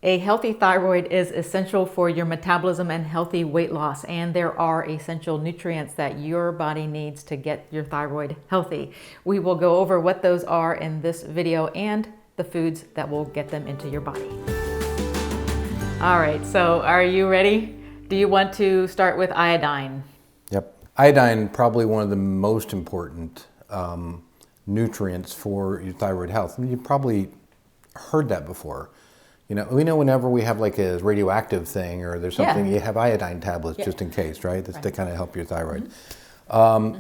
A healthy thyroid is essential for your metabolism and healthy weight loss, and there are essential nutrients that your body needs to get your thyroid healthy. We will go over what those are in this video and the foods that will get them into your body. All right, so are you ready? Do you want to start with iodine? Yep. Iodine, probably one of the most important nutrients for your thyroid health. I mean, you've probably heard that before. You know, we know whenever we have like a radioactive thing or there's something, you have iodine tablets just in case, right? That's to kind of help your thyroid.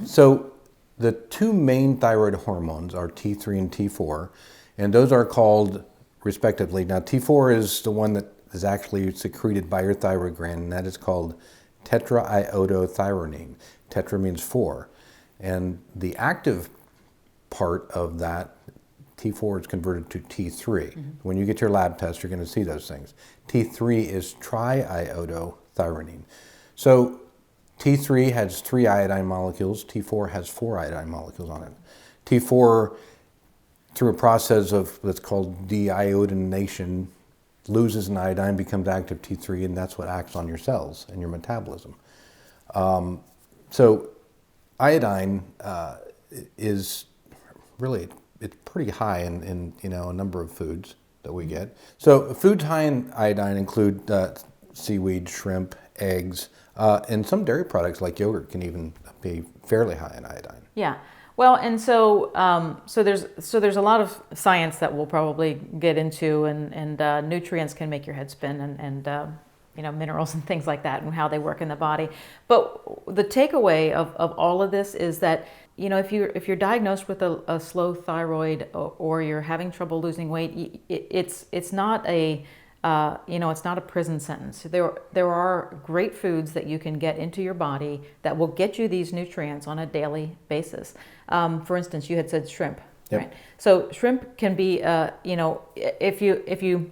So the two main thyroid hormones are T3 and T4, and those are called respectively. Now, T4 is the one that is actually secreted by your thyroid gland, and that is called tetraiodothyronine. Tetra means four. And the active part of that, T4 is converted to T3. When you get your lab test, you're going to see those things. T3 is triiodothyronine. So T3 has 3 iodine molecules. T4 has 4 iodine molecules on it. T4, through a process of what's called deiodination, loses an iodine, becomes active T3, and that's what acts on your cells and your metabolism. So iodine is really, it's pretty high in you know, a number of foods that we get. So foods high in iodine include seaweed, shrimp, eggs, and some dairy products like yogurt can even be fairly high in iodine. Yeah. Well, and so there's a lot of science that we'll probably get into, and nutrients can make your head spin, and you know, minerals and things like that, and how they work in the body. But the takeaway of all of this is that, you know, if you're diagnosed with a slow thyroid, or you're having trouble losing weight, it's not a you know, it's not a prison sentence. There are great foods that you can get into your body that will get you these nutrients on a daily basis. For instance, you had said shrimp, right? So shrimp can be, you know, if you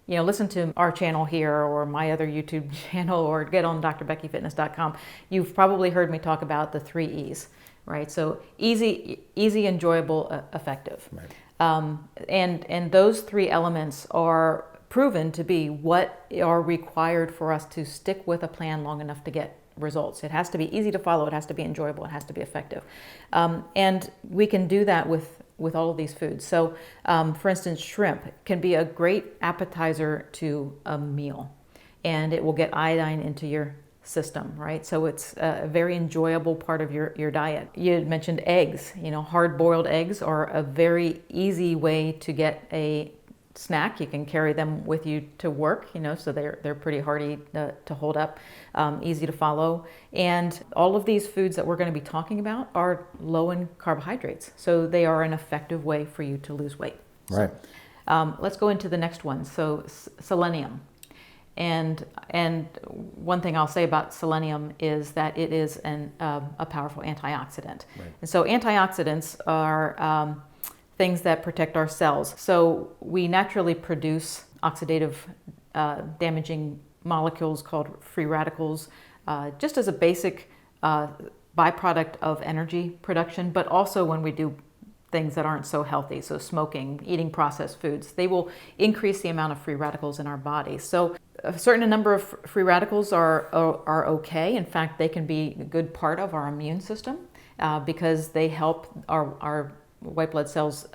listen to our channel here or my other YouTube channel, or get on drbeckyfitness.com, you've probably heard me talk about the 3 E's, right? So easy, enjoyable, effective. Right. And those 3 elements are proven to be what are required for us to stick with a plan long enough to get results. It has to be easy to follow, it has to be enjoyable, it has to be effective. And we can do that with all of these foods. So for instance, shrimp can be a great appetizer to a meal, and it will get iodine into your system, right? So it's a very enjoyable part of your diet. You had mentioned eggs. You know, hard-boiled eggs are a very easy way to get a snack. You can carry them with you to work, you know, so they're pretty hardy to hold up, easy to follow. And all of these foods that we're going to be talking about are low in carbohydrates, so they are an effective way for you to lose weight. Right. So, let's go into the next one. So selenium. And one thing I'll say about selenium is that it is a powerful antioxidant. Right. And so antioxidants are things that protect our cells. So we naturally produce oxidative damaging molecules called free radicals, just as a basic byproduct of energy production, but also when we do things that aren't so healthy, so smoking, eating processed foods, they will increase the amount of free radicals in our body. So a certain number of free radicals are okay. In fact, they can be a good part of our immune system because they help our white blood cells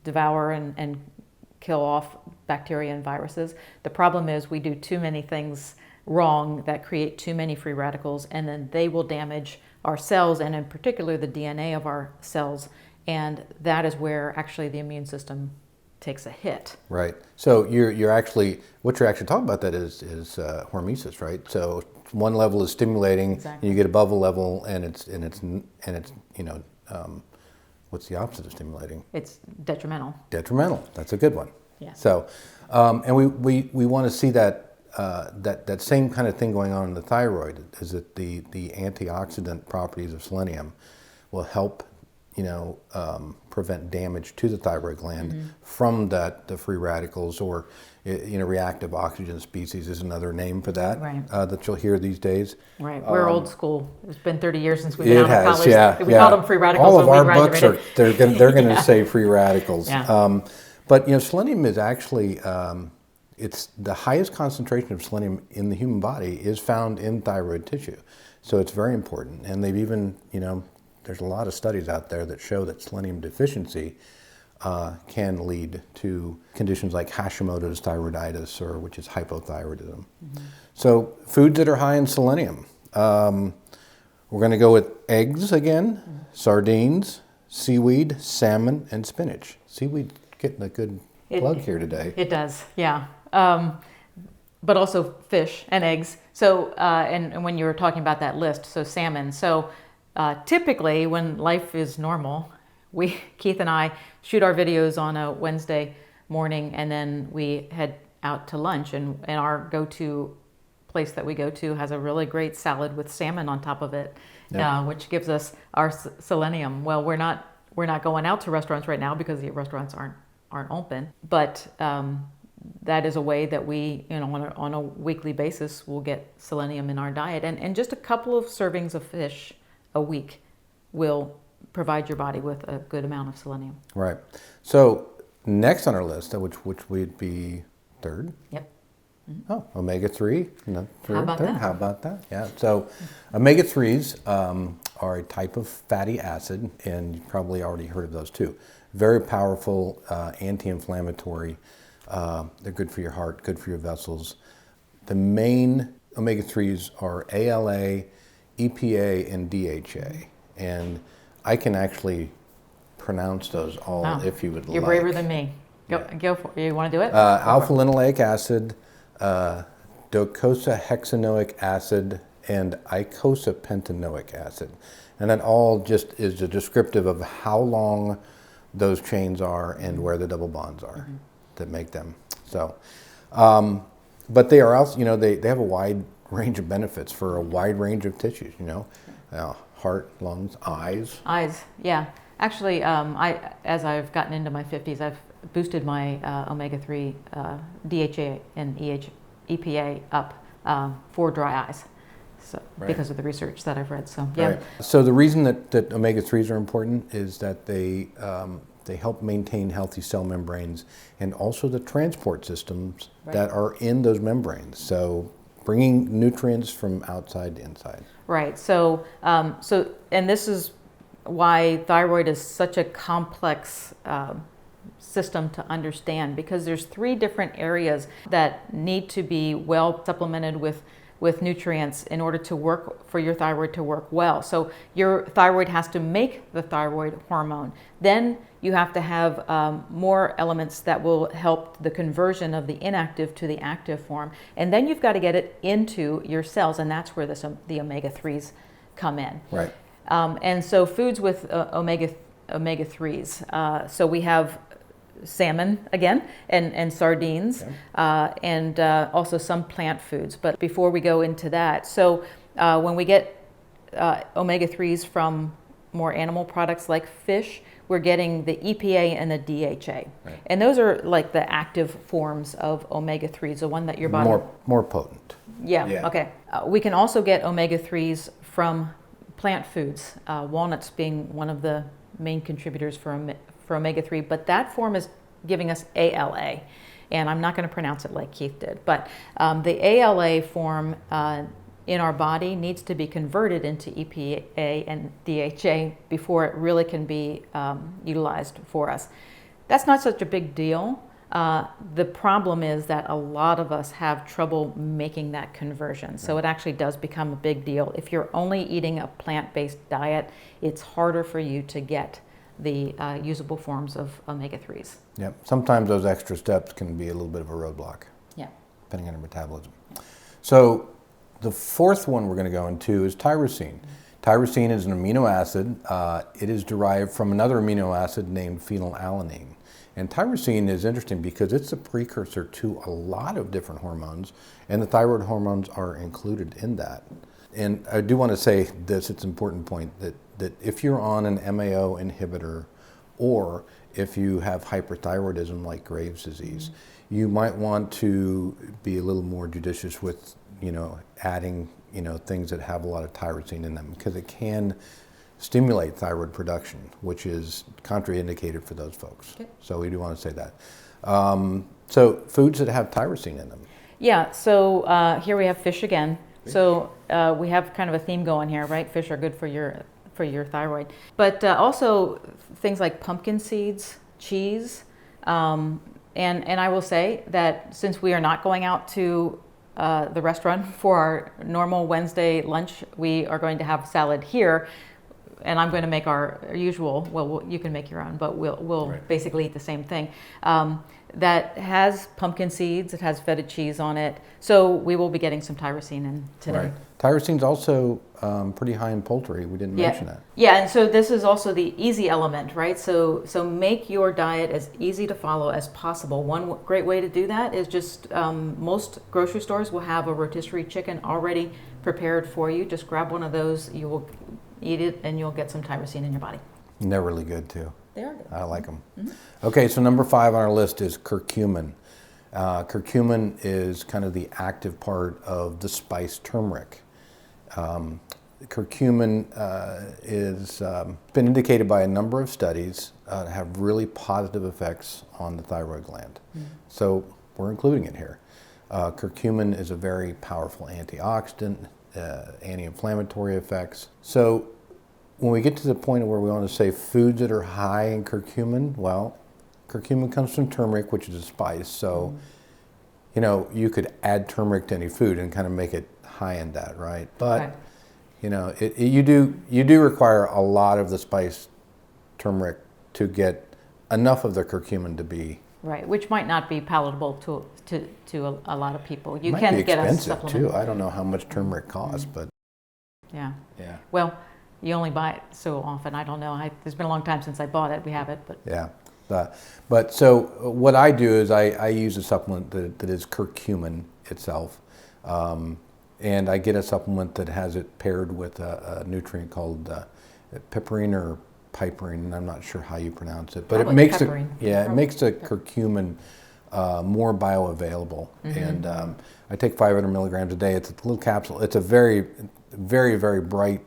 devour and kill off bacteria and viruses. The problem is we do too many things wrong that create too many free radicals, and then they will damage our cells, and in particular the DNA of our cells, and that is where actually the immune system takes a hit. Right. So you're actually, what you're actually talking about that is hormesis, right? So one level is stimulating, and you get above a level, and it's you know, what's the opposite of stimulating? It's detrimental. Detrimental. That's a good one. Yeah. So, and we want to see that that same kind of thing going on in the thyroid. Is that the antioxidant properties of selenium will help, you know, prevent damage to the thyroid gland from the free radicals, or you know, reactive oxygen species is another name for that, right. That you'll hear these days. Right, we're old school. It's been 30 years since we've been out of college. Yeah, we called them free radicals. All of when our we books graduated. they're going to say free radicals. Yeah. But you know, selenium is actually it's the highest concentration of selenium in the human body is found in thyroid tissue. So it's very important. And they've even, there's a lot of studies out there that show that selenium deficiency can lead to conditions like Hashimoto's thyroiditis, or which is hypothyroidism. So foods that are high in selenium. We're going to go with eggs again, sardines, seaweed, salmon, and spinach. Seaweed getting a good plug here today. It does, yeah. But also fish and eggs. So, and when you were talking about that list, so salmon. So typically when life is normal, Keith and I shoot our videos on a Wednesday morning, and then we head out to lunch, and our go-to place that we go to has a really great salad with salmon on top of it, which gives us our selenium. Well, we're not going out to restaurants right now because the restaurants aren't open, but that is a way that we, on a weekly basis, will get selenium in our diet, and just a couple of servings of fish a week will provide your body with a good amount of selenium. Right. So next on our list, which would be third. Yep. Oh, omega-3. How about that? How about that? Yeah. So omega-3s are a type of fatty acid, and you've probably already heard of those too. Very powerful anti-inflammatory. They're good for your heart, good for your vessels. The main omega-3s are ALA, EPA, and DHA. And I can actually pronounce those all if you would like. You're braver than me. Go for it. You want to do it? Alpha-linoleic acid, docosahexaenoic acid, and icosapentaenoic acid. And that all just is a descriptive of how long those chains are and where the double bonds are that make them. So, but they are also, they have a wide range of benefits for a wide range of tissues, heart, lungs, eyes. Eyes, yeah. Actually, as I've gotten into my 50s, I've boosted my omega-3 DHA and EPA up for dry eyes, so because of the research that I've read. So yeah. Right. So the reason that omega-3s are important is that they help maintain healthy cell membranes and also the transport systems that are in those membranes. So bringing nutrients from outside to inside. Right. So and this is why thyroid is such a complex system to understand, because there's 3 different areas that need to be well supplemented with nutrients in order to work, for your thyroid to work well. So your thyroid has to make the thyroid hormone. Then you have to have more elements that will help the conversion of the inactive to the active form. And then you've got to get it into your cells, and that's where the omega-3s come in. Right. And so foods with omega-3s. So we have salmon again, and sardines, and also some plant foods. But before we go into that, so when we get omega-3s from more animal products like fish, we're getting the EPA and the DHA. Right. And those are like the active forms of omega-3s, the one that your body... More potent. Yeah. Okay. We can also get omega-3s from plant foods, walnuts being one of the main contributors for omega-3, but that form is giving us ALA, and I'm not going to pronounce it like Keith did, but the ALA form in our body needs to be converted into EPA and DHA before it really can be utilized for us. That's not such a big deal. The problem is that a lot of us have trouble making that conversion. So it actually does become a big deal. If you're only eating a plant-based diet, it's harder for you to get the usable forms of omega-3s. Yep. Sometimes those extra steps can be a little bit of a roadblock. Yeah. Depending on your metabolism. So the fourth one we're going to go into is tyrosine. Tyrosine is an amino acid. It is derived from another amino acid named phenylalanine. And tyrosine is interesting because it's a precursor to a lot of different hormones, and the thyroid hormones are included in that. And I do want to say this, it's an important point, that if you're on an MAO inhibitor, or if you have hyperthyroidism like Graves' disease, you might want to be a little more judicious with, adding, things that have a lot of tyrosine in them, because it can stimulate thyroid production, which is contraindicated for those folks. Okay. So we do want to say that. So foods that have tyrosine in them. Yeah, so here we have fish again. So we have kind of a theme going here, right? Fish are good for your thyroid. But also things like pumpkin seeds, cheese, and I will say that since we are not going out to the restaurant for our normal Wednesday lunch, we are going to have salad here. And I'm going to make our usual, well, you can make your own, but we'll basically eat the same thing. That has pumpkin seeds, it has feta cheese on it. So we will be getting some tyrosine in today. Right. Tyrosine's also pretty high in poultry. We didn't mention that. Yeah, and so this is also the easy element, right? So make your diet as easy to follow as possible. One great way to do that is just most grocery stores will have a rotisserie chicken already prepared for you. Just grab one of those, you will eat it, and you'll get some tyrosine in your body. And they're really good too. They are good. I like them. Okay, so number 5 on our list is curcumin. Curcumin is kind of the active part of the spice turmeric. Curcumin is been indicated by a number of studies to have really positive effects on the thyroid gland. So we're including it here. Curcumin is a very powerful antioxidant, anti-inflammatory effects. So when we get to the point where we want to say foods that are high in curcumin, well, curcumin comes from turmeric, which is a spice. So, you know, you could add turmeric to any food and kind of make it high in that, right? But, you know, you do require a lot of the spice turmeric to get enough of the curcumin to be right, which might not be palatable to a lot of people. You might can be get a expensive supplement too. I don't know how much turmeric costs, but yeah. Well, you only buy it so often. I don't know. There's been a long time since I bought it. We have it, but yeah. But so what I do is I use a supplement that is curcumin itself, and I get a supplement that has it paired with a nutrient called piperine or piperine, and I'm not sure how you pronounce it, but probably it makes piperine. it makes the curcumin more bioavailable. And I take 500 milligrams a day. It's a little capsule. It's a very, very, very bright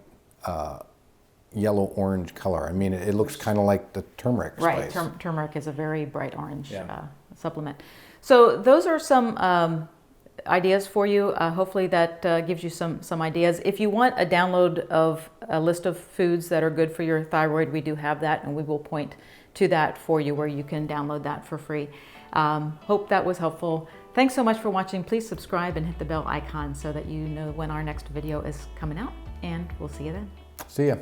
yellow-orange color. I mean, it looks kind of like the turmeric spice. Right, turmeric is a very bright orange supplement. So those are some ideas for you. Hopefully that gives you some ideas. If you want a download of a list of foods that are good for your thyroid, we do have that, and we will point to that for you where you can download that for free. Hope that was helpful. Thanks so much for watching. Please subscribe and hit the bell icon so that you know when our next video is coming out, and we'll see you then. See ya.